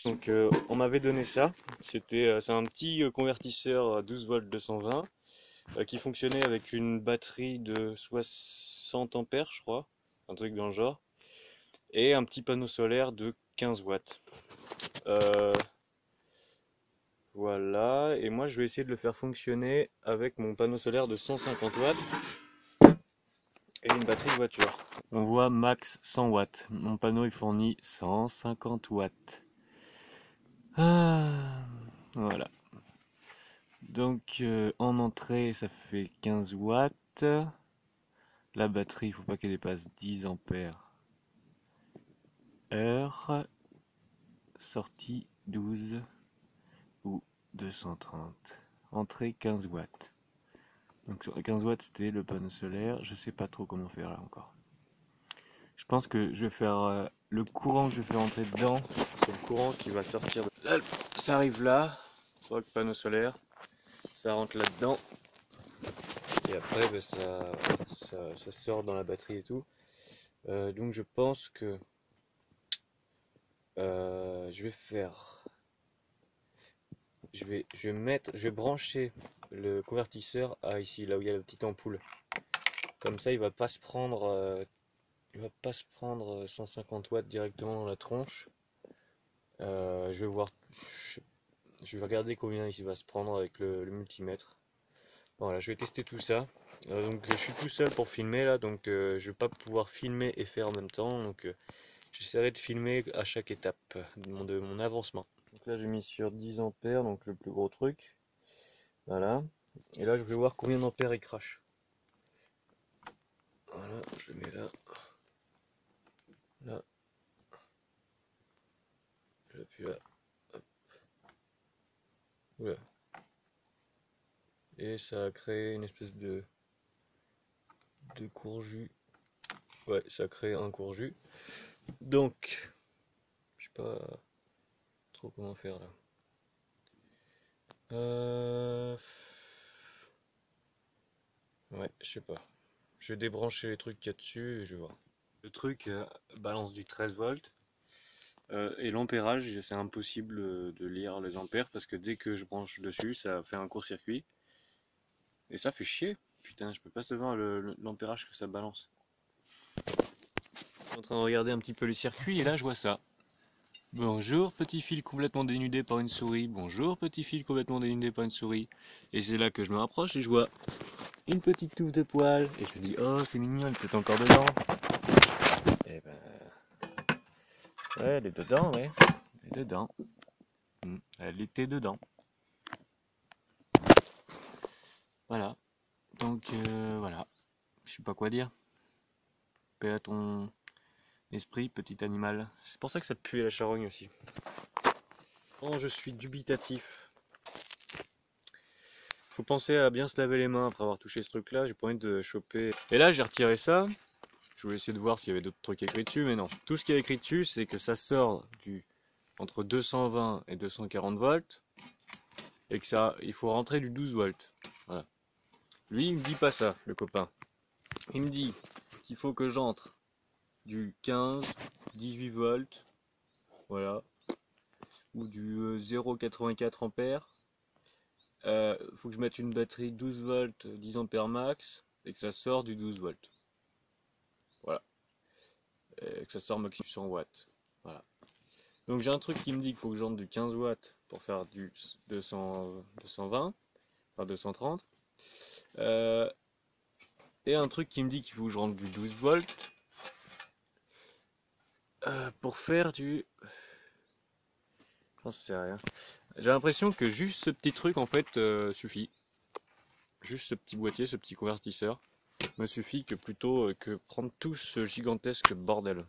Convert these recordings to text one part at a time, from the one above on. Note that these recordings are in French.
Donc on m'avait donné ça, c'est un petit convertisseur à 12 volts 220 qui fonctionnait avec une batterie de 60 ampères je crois, un truc dans le genre, et un petit panneau solaire de 15 watts. Euh, voilà, et moi je vais essayer de le faire fonctionner avec mon panneau solaire de 150 watts et une batterie de voiture. On voit max 100 watts, mon panneau il fournit 150 watts. Ah, voilà. Donc en entrée ça fait 15 watts. La batterie, il faut pas qu'elle dépasse 10 ampères heure. Sortie 12 ou 230. Entrée 15 watts. Donc sur 15 watts c'était le panneau solaire. Je sais pas trop comment faire là encore. Je pense que je vais faire le courant que je fais rentrer dedans. C'est le courant qui va sortir. Là, ça arrive là. Le panneau solaire. Ça rentre là-dedans. Et après, bah, ça sort dans la batterie et tout. Donc je pense que je vais faire, je vais brancher le convertisseur à ici, là où il y a la petite ampoule. Comme ça, il va pas se prendre 150 watts directement dans la tronche. Je vais voir, je, je vais regarder combien il va se prendre avec le multimètre. Voilà, je vais tester tout ça. Donc je suis tout seul pour filmer là, donc je vais pas pouvoir filmer et faire en même temps. Donc j'essaierai de filmer à chaque étape de mon avancement. Donc là j'ai mis sur 10 ampères, donc le plus gros truc. Voilà. Et là je vais voir combien d'ampères il crache. Voilà, je le mets là. Là. J'appuie là. Hop. Oula. Et ça a créé une espèce de courjus. Ouais, ça crée un courjus. Donc, je sais pas trop comment faire là. Ouais, je sais pas. Je vais débrancher les trucs qu'il y a dessus et je vais voir. Le truc balance du 13 volts et l'ampérage, c'est impossible de lire les ampères parce que dès que je branche dessus, ça fait un court-circuit et ça fait chier. Putain, je peux pas savoir l'ampérage que ça balance. Je suis en train de regarder un petit peu les circuits et là je vois ça. Bonjour petit fil complètement dénudé par une souris. Bonjour petit fil complètement dénudé par une souris. Et c'est là que je me rapproche et je vois une petite touffe de poils. Et je me dis, oh c'est mignon, elle est peut-être encore dedans. Et ben, ouais, elle est dedans, ouais. Elle est dedans. Elle était dedans. Voilà. Donc voilà. Je sais pas quoi dire. Paix à ton esprit, petit animal. C'est pour ça que ça pue la charogne aussi. Oh, je suis dubitatif. Faut penser à bien se laver les mains après avoir touché ce truc là. J'ai pas envie de choper. Et là j'ai retiré ça. Je voulais essayer de voir s'il y avait d'autres trucs écrits dessus, mais non. Tout ce qui est écrit dessus, c'est que ça sort entre 220 et 240 volts. Et que ça, il faut rentrer du 12 volts. Voilà. Lui, il me dit pas ça, le copain. Il me dit qu'il faut que j'entre du 15, 18 volts, voilà, ou du 0,84 ampères. Faut que je mette une batterie 12 volts, 10 ampères max, et que ça sort du 12 volts. Voilà. Et que ça sort maximum 100 watts. Voilà. Donc j'ai un truc qui me dit qu'il faut que j'entre du 15 watts pour faire du 220, enfin 230. Et un truc qui me dit qu'il faut que je rentre du 12 volts pour faire du... J'en sais rien. J'ai l'impression que juste ce petit truc en fait suffit. Juste ce petit boîtier, ce petit convertisseur me suffit que plutôt que prendre tout ce gigantesque bordel.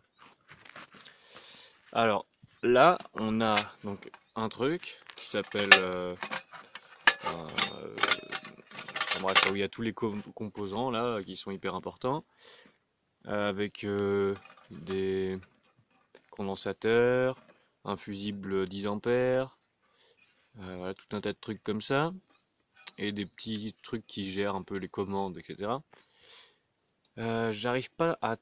Alors là on a donc un truc qui s'appelle bref, là où il y a tous les composants là qui sont hyper importants avec des condensateurs, un fusible 10 ampères, voilà, tout un tas de trucs comme ça et des petits trucs qui gèrent un peu les commandes, etc. J'arrive pas à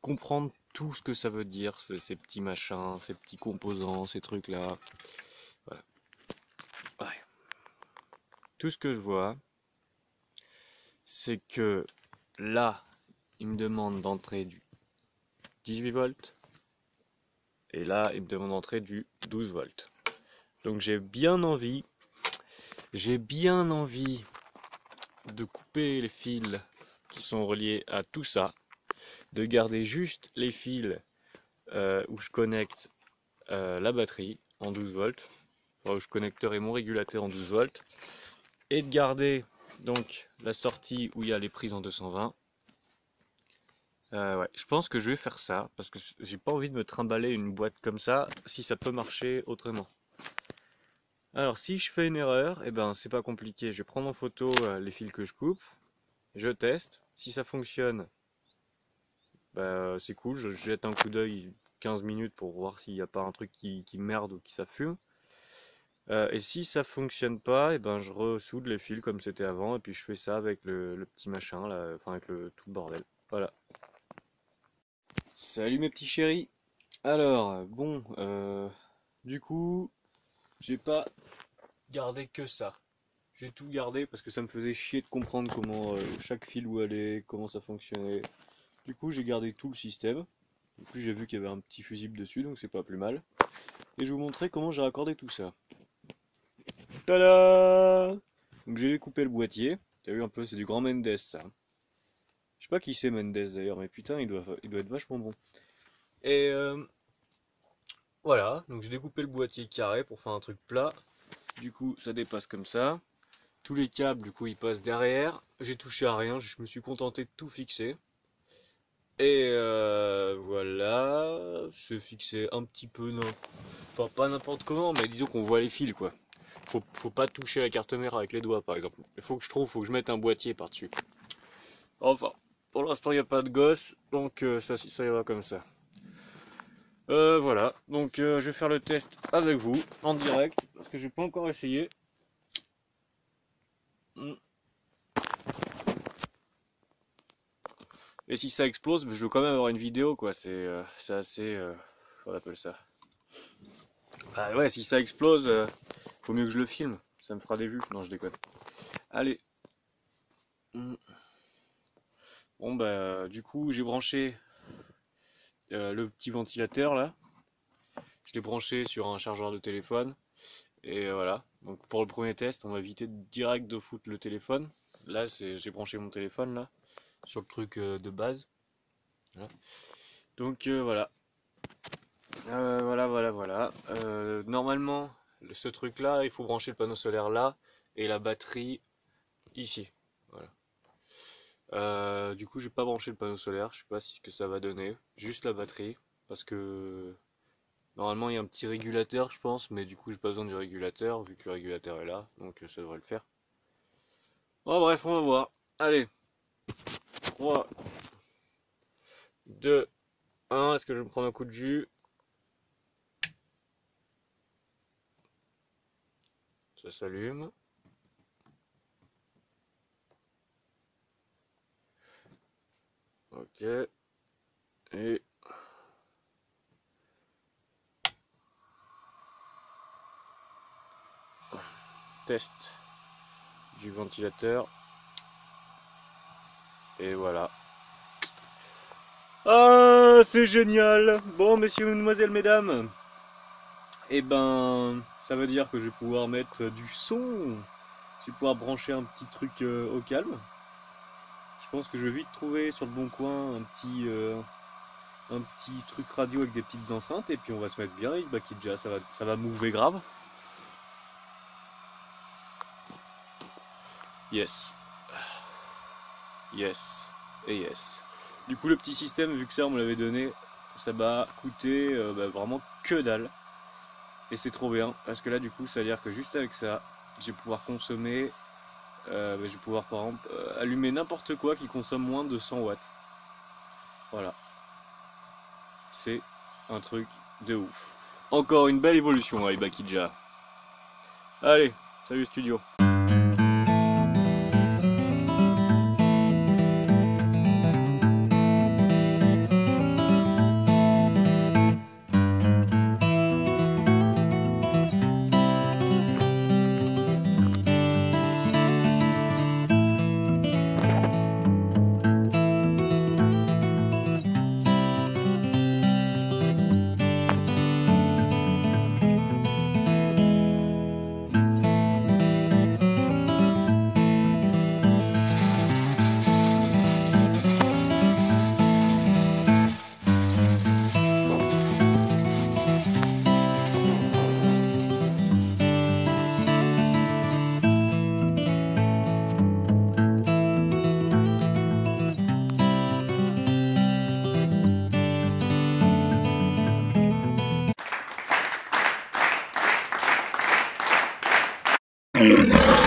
comprendre tout ce que ça veut dire, ces petits machins, ces petits composants, ces trucs-là. Voilà. Ouais. Tout ce que je vois, c'est que là, il me demande d'entrer du 18 volts. Et là, il me demande d'entrer du 12 volts. Donc j'ai bien envie de couper les fils qui sont reliés à tout ça, de garder juste les fils où je connecte la batterie en 12 volts, enfin, où je connecterai mon régulateur en 12 volts, et de garder donc la sortie où il y a les prises en 220. Ouais, je pense que je vais faire ça, parce que j'ai pas envie de me trimballer une boîte comme ça, si ça peut marcher autrement. Alors si je fais une erreur, eh ben c'est pas compliqué, je vais prendre en photo les fils que je coupe, je teste, si ça fonctionne, bah, c'est cool, je jette un coup d'œil 15 minutes pour voir s'il n'y a pas un truc qui merde ou qui ça fume. Et si ça fonctionne pas, eh ben je ressoude les fils comme c'était avant, et puis je fais ça avec le petit machin là, enfin avec tout le bordel. Voilà. Salut mes petits chéris. Alors, bon, du coup, j'ai pas gardé que ça. J'ai tout gardé parce que ça me faisait chier de comprendre comment chaque fil où allait, comment ça fonctionnait. Du coup, j'ai gardé tout le système. Du coup, j'ai vu qu'il y avait un petit fusible dessus, donc c'est pas plus mal. Et je vais vous montrer comment j'ai raccordé tout ça. Tada! Donc j'ai découpé le boîtier. T'as vu un peu, c'est du grand Mendes ça. Je sais pas qui c'est Mendes d'ailleurs, mais putain, il doit être vachement bon. Et voilà, donc j'ai découpé le boîtier carré pour faire un truc plat. Du coup, ça dépasse comme ça. Tous les câbles, du coup, ils passent derrière. J'ai touché à rien, je me suis contenté de tout fixer. Et voilà, c'est fixé un petit peu, non. Enfin, pas n'importe comment, mais disons qu'on voit les fils, quoi. Faut pas toucher la carte mère avec les doigts, par exemple. Faut que je mette un boîtier par-dessus. Enfin, pour l'instant, il n'y a pas de gosse, donc ça ira comme ça. Voilà, donc je vais faire le test avec vous, en direct, parce que je n'ai pas encore essayé. Et si ça explose, je veux quand même avoir une vidéo, quoi, c'est assez... on appelle ça. Ah ouais, si ça explose, faut mieux que je le filme, ça me fera des vues. Non, je déconne. Allez. Bon bah, du coup, j'ai branché le petit ventilateur, là. Je l'ai branché sur un chargeur de téléphone. Et voilà, donc pour le premier test, on va éviter direct de foutre le téléphone. Là, j'ai branché mon téléphone là sur le truc de base. Voilà. Donc voilà. Voilà. Normalement, ce truc là, il faut brancher le panneau solaire là et la batterie ici. Voilà. Du coup, j'ai pas branché le panneau solaire, je sais pas ce que ça va donner. Juste la batterie, parce que normalement il y a un petit régulateur, je pense, mais du coup j'ai pas besoin du régulateur vu que le régulateur est là, donc ça devrait le faire. Bon, bref, on va voir. Allez, 3, 2, 1. Est-ce que je vais me prendre un coup de jus? Ça s'allume. Ok. Et test du ventilateur. Et voilà. Ah, c'est génial! Bon, messieurs, mesdemoiselles, mesdames, et ben, ça veut dire que je vais pouvoir mettre du son. Je vais pouvoir brancher un petit truc au calme. Je pense que je vais vite trouver sur le bon coin un petit truc radio avec des petites enceintes et puis on va se mettre bien avec Bakidja, ça va mouver grave. Yes. Yes. Et yes. Du coup le petit système, vu que ça on me l'avait donné, ça m'a coûté vraiment que dalle. Et c'est trop bien, parce que là du coup ça veut dire que juste avec ça, je vais pouvoir consommer, je vais pouvoir par exemple allumer n'importe quoi qui consomme moins de 100 watts. Voilà. C'est un truc de ouf. Encore une belle évolution avec Bakidja. Allez, salut studio. Voilà.